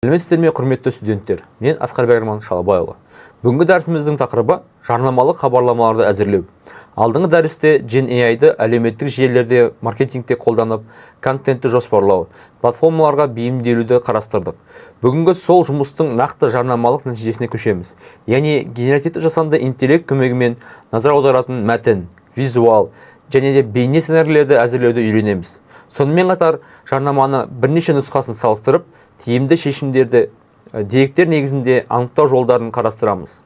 Сәлеметсіздер ме, құрметті студенттер? Мен Асқар Бәйірман Шалабайұлы. Бүгінгі дәрісіміздің тақырыбы жарнамалық хабарламаларды әзірлеу. Алдыңғы дәрісте Gen AI-ды әлеуметтік желілерде маркетингте қолданып, контентті жоспарлау, платформаларға бейімделуді қарастырдық. Бүгінгі сол жұмыстың нақты жарнамалық нәтижесіне көшеміз. Яғни генеративті жасанды интеллект көмегімен назар аударатын мәтін, визуал және де бейне сценарийлерді әзірлеуді үйренеміз. Сонымен қатар жарнаманы бірнеше нұсқасын салыстырып, тиімді шешімдерді деректер негізінде анықтау жолдарын қарастырамыз.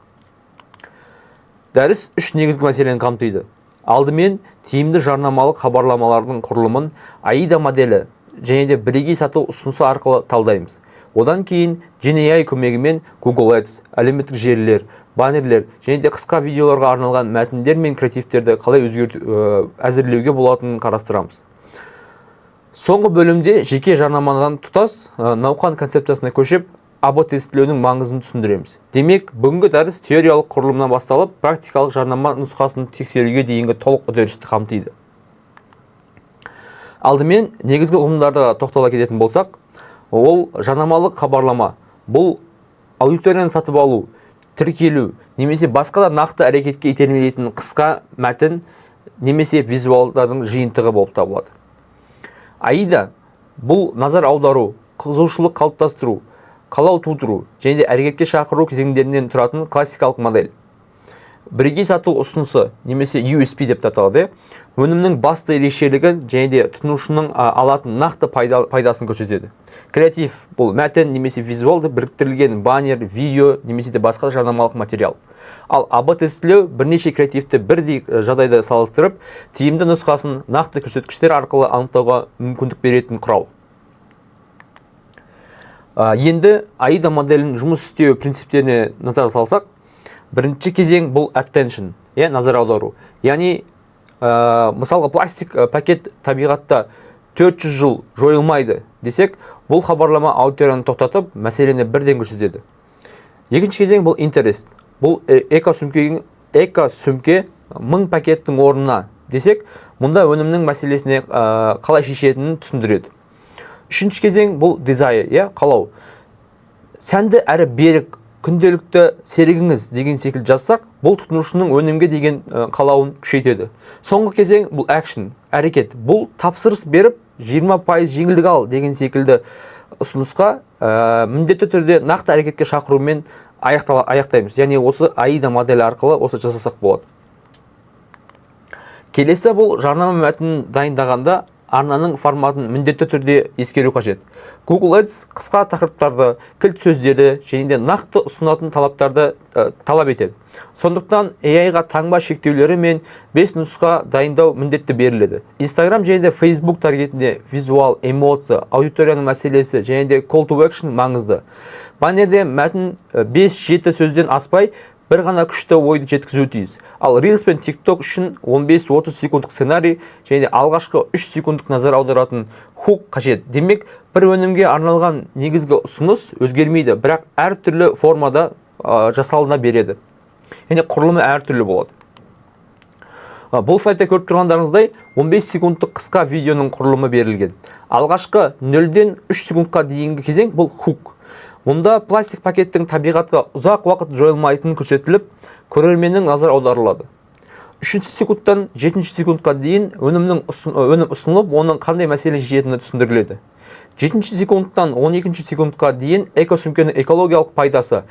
Дәріс үш негізгі мәселені қамтиды. Алдымен тиімді жарнамалық хабарламалардың құрылымын AIDA моделі және де бірегей сату ұсынысы арқылы талдаймыз. Одан кейін Gen AI көмегімен Google Ads, әлеуметтік желілер, баннерлер және де қысқа видеоларға арналған мәтіндер мен креативтерді қалай әзірлеуге болатынын қарастырамыз. Соңғы бөлімде жеке жарнамадан тұтас науқан концепциясына көшіп, АБ тестілеудің маңызын түсіндіреміз. Демек, бүгінгі дәріс теориялық құрылымнан басталып, практикалық жарнама нұсқасын тексеруге дейінгі толық үдерісті қамтиды. Алдымен негізгі ұғымдарға тоқтала кететін болсақ, ол жарнамалық хабарлама. Бұл аудиторияны сатып алу, тіркелу, немесе басқа да нақты әрекетке итермелейтін қысқа мәтін немесе визуалдардың жиынтығы болып табылады. AIDA бұл назар аудару, қызығушылық қалыптастыру, қалау тудыру және де әрекетке шақыру кезеңдерінен тұратын классикалық модель. Бірегей сату ұсынысы немесе USP деп аталады. Өнімнің басты ерекшелігі және де тұтынушының алатын нақты пайдасын көрсетеді. Креатив бұл мәтін немесе визуалды біріктірілген баннер, видео немесе де басқа жарнамалық материал. Ал АБ тестілеу бірнеше креативті бірдей жағдайда салыстырып, тиімді нұсқасын нақты көрсеткіштер арқылы анықтауға мүмкіндік беретін құрал. Енді AIDA моделінің жұмыс істеу принциптеріне назар салсақ, бірінші кезең бұл attention, назар аудару. Яғни, мысалға пластик пакет табиғатта 400 жыл жойылмайды десек, бұл хабарлама аудиторияны тоқтатып, мәселені бірден көрсетеді. Екінші кезең бұл interest. Бұл эко-сөмке 1000 пакеттің орнына десек, мұнда өнімнің мәселесіне қалай шешетінін түсіндіреді. Үшінші кезең бұл desire, қалау. Сәнді әрі берік күнделікті серігіңіз деген секілді жазсақ, бұл тұтынушының өнімге деген қалауын күшейтеді. Соңғы кезең бұл action, әрекет. Бұл тапсырыс беріп 20% жеңілдік ал деген секілді ұсынысқа міндетті түрде нақты әрекетке шақырумен аяқтаймыз. Яғни осы AIDA моделі арқылы осы жасасақ болады. Келесі бұл жарнама мәтінін дайындағанда арнаның форматын міндетті түрде ескеру қажет. Google Ads қысқа тақырыптарды, кілт сөздерді және де нақты ұсынатын талаптарды талап етеді. Сондықтан AI-ға таңба шектеулері мен 5 нұсқа дайындау міндетті беріледі. Instagram және де Facebook таргетінде визуал, эмоция, аудиторияның мәселесі және де call to action маңызды. Баннерде мәтін 5-7 сөзден аспай, бір ғана күшті ойды жеткізу тиіс. Ал Reels пен TikTok үшін 15-30 секундтық сценарий және алғашқы 3 секундтық назар аударатын хук қажет. Демек, бір өнімге арналған негізгі ұсыныс өзгермейді, бірақ әртүрлі формада жасалына береді. Яғни құрылымы әртүрлі болады. Бұл сайтта көріп тұрғандарыңыздай 15 секундтық қысқа видеоның құрылымы берілген. Алғашқы 0-ден 3 секундқа дейінгі кезең бұл хук. Мұнда пластик пакеттің табиғатқа ұзақ уақыт жойылмайтынын көрсетіліп, көрерменнің назар аударылады. 3 секундтан 7 секундқа дейін өнім ұсынылып, оның қандай мәселе шешетіні түсіндіріледі. 7 секундтан 12 секундқа дейін эко-сөмкенің экологиялық пайдасы,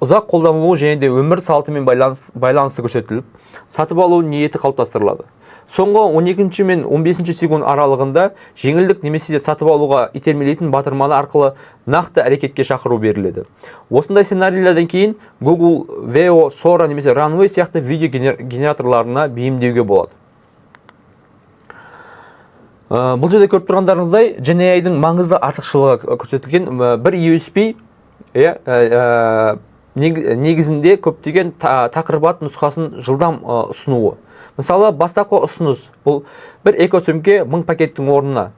ұзақ қолданылуы және де өмір салтымен байланысы көрсетіліп, сатып алу ниеті қалыптастырылады. Соңғы 12 мен 15 секунд аралығында жеңілдік немесе сатып алуға итермелейтін батырманы арқылы нақты әрекетке шақыру беріледі. Осындай сценарийлерден кейін Google, Veo, Sora немесе Runway сияқты видео генераторларына бейімдеуге болады. Бұл жерде көріп тұрғандарыңыздай Gen AI-дің маңызды артықшылығы көрсетілген бір USP негізінде көптеген тақырбат нұсқасын жылдам ұсынуы. Мысалы, бастапқы ұсыныс бұл бір эко-сөмке 1000 пакеттің орнына.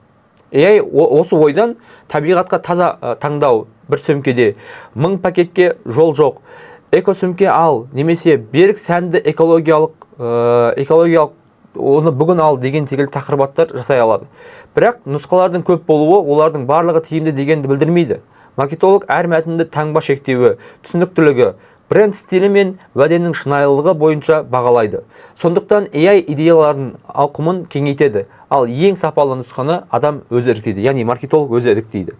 AI осы ойдан табиғатқа таза таңдау бір сөмкеде 1000 пакетке жол жоқ. Эко-сөмке ал немесе берік сәнді экологиялық оны бүгін ал деген секілді тақырбаттар жасай алады. Бірақ нұсқалардың көп болуы олардың барлығы тиімді дегенді білдірмейді. Маркетолог әр мәтінді таңба шектеуі, түсініктілігі, бренд стилі мен уәденің шынайылығы бойынша бағалайды. Сондықтан AI идеялардың ауқымын кеңейтеді, ал ең сапалы нұсқаны адам өзі іріктейді, яғни маркетолог өзі іріктейді.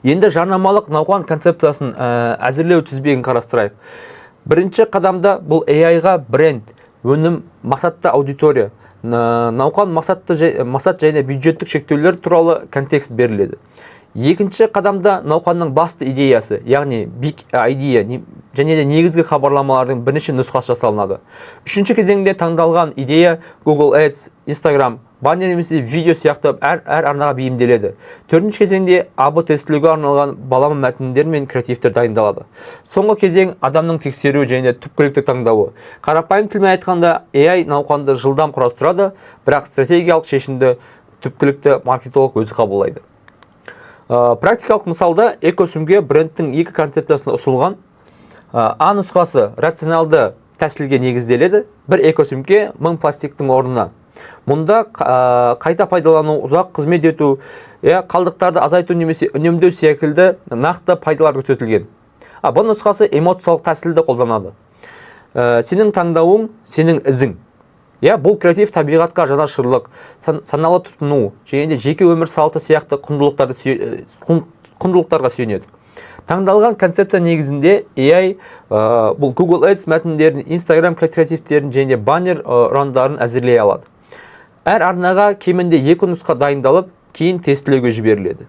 Енді жарнамалық науқан концепциясын әзірлеу тізбегін қарастырайық. Бірінші қадамда бұл AI-ға бренд, өнім, мақсатты аудитория, науқан мақсат және бюджеттік шектеулер туралы контекст беріледі. Екінші қадамда науқанның басты идеясы, яғни big idea және де негізгі хабарламалардың бірінші нұсқасы жасалынады. Үшінші кезеңде таңдалған идея Google Ads, Instagram, баннер немесе видео сияқты әр арнаға бейімделеді. Төртінші кезеңде АБ тестілеуге арналған балама мәтіндер мен креативтер дайындалады. Соңғы кезең адамның тексеруі және түпкілікті таңдауы. Қарапайым тілмен айтқанда AI науқанды жылдам құрастырады, бірақ стратегиялық шешімді түпкілікті маркетолог өзі қабылдайды. Практикалық мысалда экосүмге брендтің екі концепциясына ұсынылған. А нұсқасы рационалды тәсілге негізделеді. Бір экосүмге 1000 пластиктің орнына. Мұнда қайта пайдалану, ұзақ қызмет ету, қалдықтарды азайту немесе үнемдеу секілді нақты пайдалар көрсетілген. Бұл нұсқасы эмоциялық тәсілді қолданады. Сенің таңдауың, сенің ізің. Бұл креатив табиғатқа жанашырлық, саналы тұтыну және де жеке өмір салты сияқты құндылықтарға сүйенеді. Таңдалған концепция негізінде AI бұл Google Ads мәтіндерін, Instagram креативтерін және баннер ұрандарын әзірлей алады. Әр арнаға кемінде 2 нұсқа дайындалып, кейін тестілеуге жіберіледі.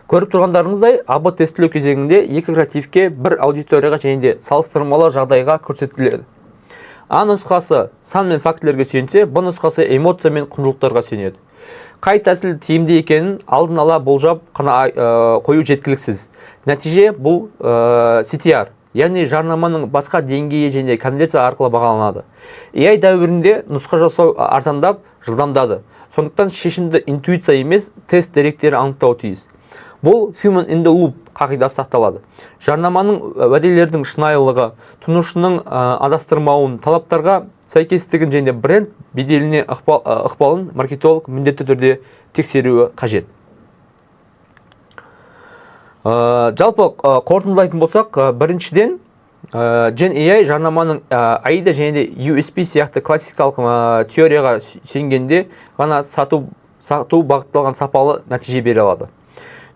Көріп тұрғандарыңыздай, АБ тестілеу кезеңінде екі креативке бір аудиторияға және де салыстырмалы жағдайға көрсетіледі. А нұсқасы сан мен фактілерге сүйенсе, Б нұсқасы эмоция мен құндылықтарға сүйенеді. Қай тәсіл тиімді екенін алдын ала болжап қана қою жеткіліксіз. Нәтиже бұл CTR, яғни жарнаманың басқа деңгейі және конверсия арқылы бағаланады. AI дәуірінде нұсқа жасау арзандап, жылдамдады. Сондықтан шешімді интуиция емес, тест деректері анықтау тиіс. Бұл human in the loop қағидасы сақталады. Жарнаманың уәделердің шынайылығы, тұтынушының адастырмауын, талаптарға сәйкестігін және бренд беделіне ықпалын маркетолог міндетті түрде тексеруі қажет. Жалпы қорытындылайтын болсақ, біріншіден Gen AI жарнаманың AIDA және де USP сияқты классикалық теорияға сүйенгенде ғана сату бағытталған сапалы нәтиже бере алады.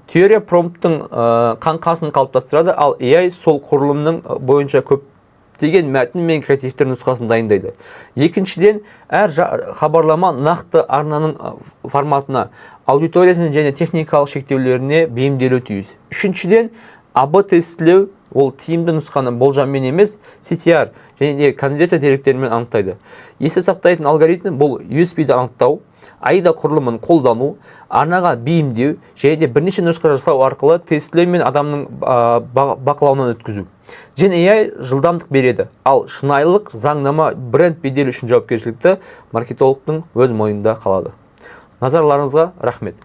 Теория промпттың қаңқасын қалыптастырады, ал AI сол құрылымның бойынша көптеген мәтін мен креативтер нұсқасын дайындайды. Екіншіден, әр хабарлама нақты арнаның форматына, аудиториясының және техникалық шектеулеріне бейімделуі тиіс. Үшіншіден, АБ тестілеу ол тиімді нұсқаны болжаммен емес, CTR және де конверсия деректерімен анықтайды. Есте сақтайтын алгоритм бұл USP-ді анықтау, AIDA құрылымын қолдану, арнаға бейімдеу және де бірнеше нұсқа жасау арқылы тестілеу мен адамның бақылауынан өткізу. Gen AI жылдамдық береді, ал шынайылық, заңнама, бренд беделі үшін жауапкершілікті маркетологтың өз мойнында қалады. Назарларыңызға рахмет.